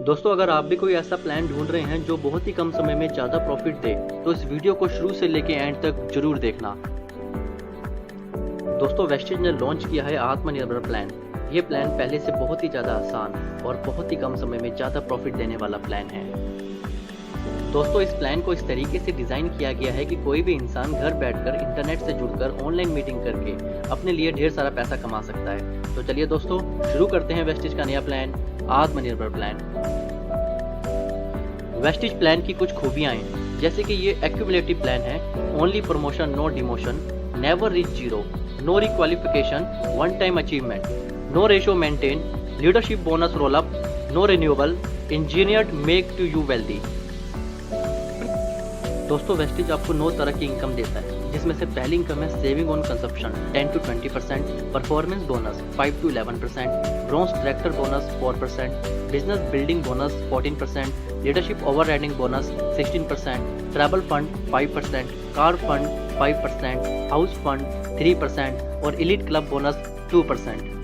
दोस्तों, अगर आप भी कोई ऐसा प्लान ढूंढ रहे हैं जो बहुत ही कम समय में ज़्यादा प्रॉफिट दे, तो इस वीडियो को शुरू से लेके एंड तक जरूर देखना। दोस्तों, वेस्टेज ने लॉन्च किया है आत्मनिर्भर प्लान। ये प्लान पहले से बहुत ही ज़्यादा आसान और बहुत ही कम समय में ज़्यादा प्रॉफिट देने वाला प्लान है। दोस्तों, इस प्लान को इस तरीके से डिज़ाइन किया गया है कि कोई भी इंसान घर बैठकर इंटरनेट से जुड़कर ऑनलाइन मीटिंग करके अपने लिए ढेर सारा पैसा कमा सकता है। तो चलिए दोस्तों, शुरू करते हैं वेस्टेज का नया प्लान, आत्मनिर्भर प्लान। वेस्टेज प्लान की कुछ खूबियां हैं, जैसे कि ये एक्यूमुलेटिव प्लान है, only promotion no demotion, never reach zero, no requalification, one time achievement, no ratio maintain, leadership bonus roll up, no renewable, engineered make to you wealthy. दोस्तों, wastage आपको 9 तरह की इनकम देता है, जिसमें से पहली इनकम है saving on consumption 10 to 20%, performance bonus 5 to 11%, bronze director bonus 4%, business building bonus 14%, leadership overriding bonus 16%, travel fund 5%, car fund 5%, house fund 3% और elite club bonus 2%।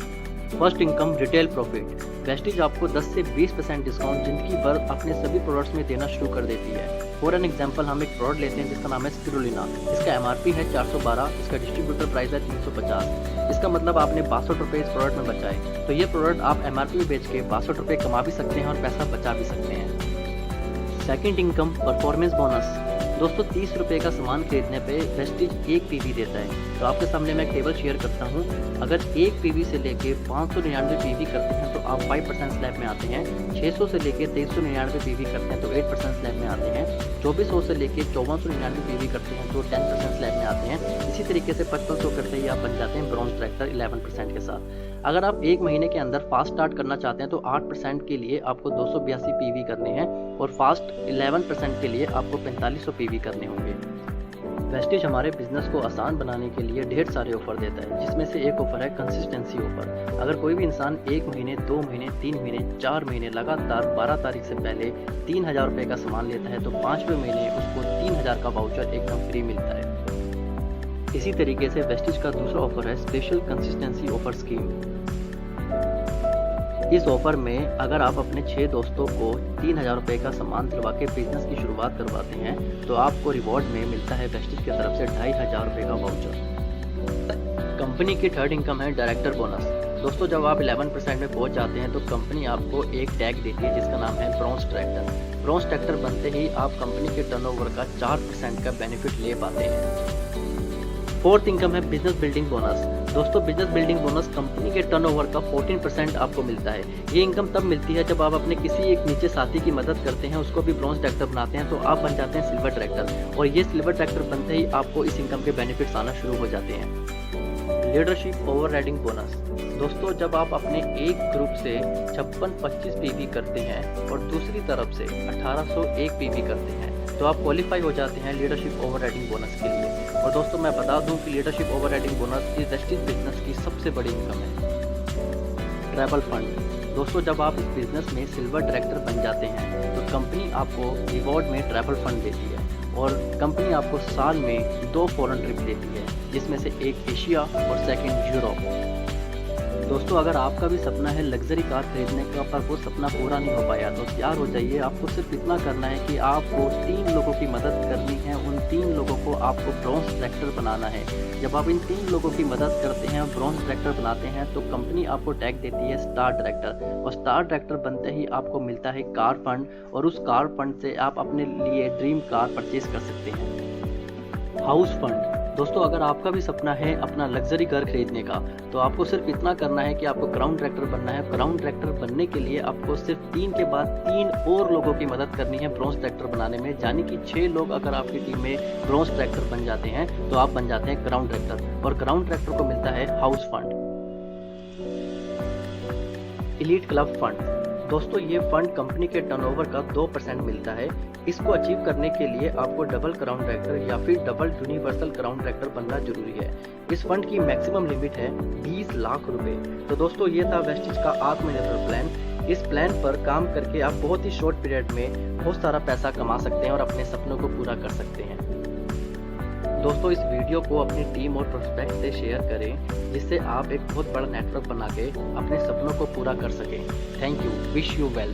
First income retail profit. Wastage आपको 10 से 20% discount जिंदगी भर अपने सभी products में देना शुरू कर देती है। फॉर एन एग्जाम्पल, हम एक प्रोडक्ट लेते हैं जिसका नाम है स्पिरुलिना। इसका MRP है 412, इसका डिस्ट्रीब्यूटर प्राइस है 350। इसका मतलब आपने 62 रुपये इस प्रोडक्ट में बचाए। तो ये प्रोडक्ट आप MRP में बेच के 62 रुपये कमा भी सकते हैं और पैसा बचा भी सकते हैं। Second income performance bonus. दोस्तों, 30 रुपये का सामान खरीदने पे वेस्टेज 1 PV देता है। तो आपके सामने मैं एक टेबल शेयर करता हूँ। अगर 1 PV से लेके 599 PV करते हैं तो आप 5% स्लैब में आते हैं। 600 से लेके 2399 PV करते हैं तो 8% स्लैब में आते हैं। 2400 से लेके 5499 PV करते हैं तो 10% स्लैब में आते हैं। इसी तरीके से 5500 करते ही आप बन जाते हैं ब्रॉन्ज डायरेक्टर 11% के साथ। अगर आप 1 महीने के अंदर फास्ट स्टार्ट करना चाहते हैं तो 8% के लिए आपको 282 PV करने हैं और फास्ट 11% के लिए आपको 4500 PV करने होंगे। वेस्टेज हमारे बिजनेस को आसान बनाने के लिए ढेर सारे ऑफर देता है, जिसमें से एक ऑफर है कंसिस्टेंसी ऑफर। अगर कोई भी इंसान 1 महीने, 2 महीने, 3 महीने, 4 महीने लगातार 12 तारीख से पहले 3000 रुपये का सामान लेता है तो 5वें महीने उसको 3000 का वाउचर एकदम फ्री मिलता है। इसी तरीके से वेस्टेज का दूसरा ऑफर है स्पेशल कंसिस्टेंसी ऑफर स्कीम। इस ऑफर में अगर आप अपने 6 दोस्तों को 3000 रुपये का सामान दिलवा के बिजनेस की शुरुआत करवाते हैं तो आपको रिवॉर्ड में मिलता है वेस्टेज की तरफ से 2500 रुपये का वाउचर। कंपनी की थर्ड इनकम है डायरेक्टर बोनस। दोस्तों, जब आप 11% में पहुंच जाते हैं तो कंपनी आपको एक टैग देती है जिसका नाम है ब्रॉन्ज डायरेक्टर। ब्रॉन्ज डायरेक्टर बनते ही आप कंपनी के टर्नओवर का 4% का बेनिफिट ले पाते हैं। फोर्थ इनकम है बिजनेस बिल्डिंग बोनस। दोस्तों, बिजनेस बिल्डिंग बोनस कंपनी के टर्नओवर का 14% आपको मिलता है। ये इनकम तब मिलती है जब आप अपने किसी एक नीचे साथी की मदद करते हैं, उसको भी ब्रॉन्ज डायरेक्टर बनाते हैं तो आप बन जाते हैं सिल्वर डायरेक्टर, और ये सिल्वर डायरेक्टर बनते ही आपको इस इनकम के बेनिफिट्स आना शुरू हो जाते हैं। Leadership overriding bonus. दोस्तों, जब आप अपने एक ग्रुप से 56-25 PV करते हैं और दूसरी तरफ से 1801 PV करते हैं तो आप क्वालिफाई हो जाते हैं लीडरशिप ओवरराइडिंग बोनस के लिए। और दोस्तों, मैं बता दूं कि लीडरशिप ओवरराइडिंग बोनस इस वेस्टेज बिजनेस की सबसे बड़ी इनकम है। Travel fund. दोस्तों, जब आप इस बिजनेस में सिल्वर डायरेक्टर बन जाते हैं तो कंपनी आपको रिवॉर्ड में ट्रैवल फंड देती है और कंपनी आपको साल में 2 फॉरेन ट्रिप देती है, जिसमें से एक एशिया और सेकंड यूरोप। दोस्तों, अगर आपका भी सपना है लग्जरी कार खरीदने का पर वो सपना पूरा नहीं हो पाया तो तैयार हो जाइए। आपको सिर्फ इतना करना है कि आपको 3 लोगों की मदद करनी है। उन 3 लोगों को आपको ब्रॉन्ज डायरेक्टर बनाना है। जब आप इन 3 लोगों की मदद करते हैं, ब्रॉन्ज डायरेक्टर बनाते हैं तो कंपनी आपको टैग देती है स्टार डायरेक्टर, और स्टार डायरेक्टर बनते ही आपको मिलता है कार फंड, और उस कार फंड से आप अपने लिए ड्रीम कार परचेज कर सकते हैं। House fund. दोस्तों, अगर आपका भी सपना है अपना लग्जरी घर खरीदने का तो आपको सिर्फ इतना करना है कि आपको क्राउन डायरेक्टर बनना है। क्राउन डायरेक्टर बनने के लिए आपको सिर्फ 3 के बाद 3 और लोगों की मदद करनी है ब्रॉन्ज डायरेक्टर बनाने में, यानी कि 6 लोग अगर आपकी टीम में ब्रॉन्ज डायरेक्टर बन जाते हैं तो आप बन जाते हैं क्राउन डायरेक्टर, और क्राउन डायरेक्टर को मिलता है house fund. Elite club fund. दोस्तों, ये फंड कंपनी के टर्नओवर का 2% मिलता है। इसको अचीव करने के लिए आपको डबल क्राउन डायरेक्टर या फिर डबल यूनिवर्सल क्राउन डायरेक्टर बनना जरूरी है। इस फंड की मैक्सिमम लिमिट है 20 लाख रुपए। तो दोस्तों, ये था वेस्टेज का आत्मनिर्भर प्लान। इस प्लान पर काम करके आप बहुत ही शॉर्ट पीरियड में बहुत सारा पैसा कमा सकते हैं और अपने सपनों को पूरा कर सकते हैं। दोस्तों, इस वीडियो को अपनी टीम और प्रोस्पेक्ट से शेयर करें, जिससे आप एक बहुत बड़ा नेटवर्क बना के अपने सपनों को पूरा कर सकें। Thank you. Wish you well.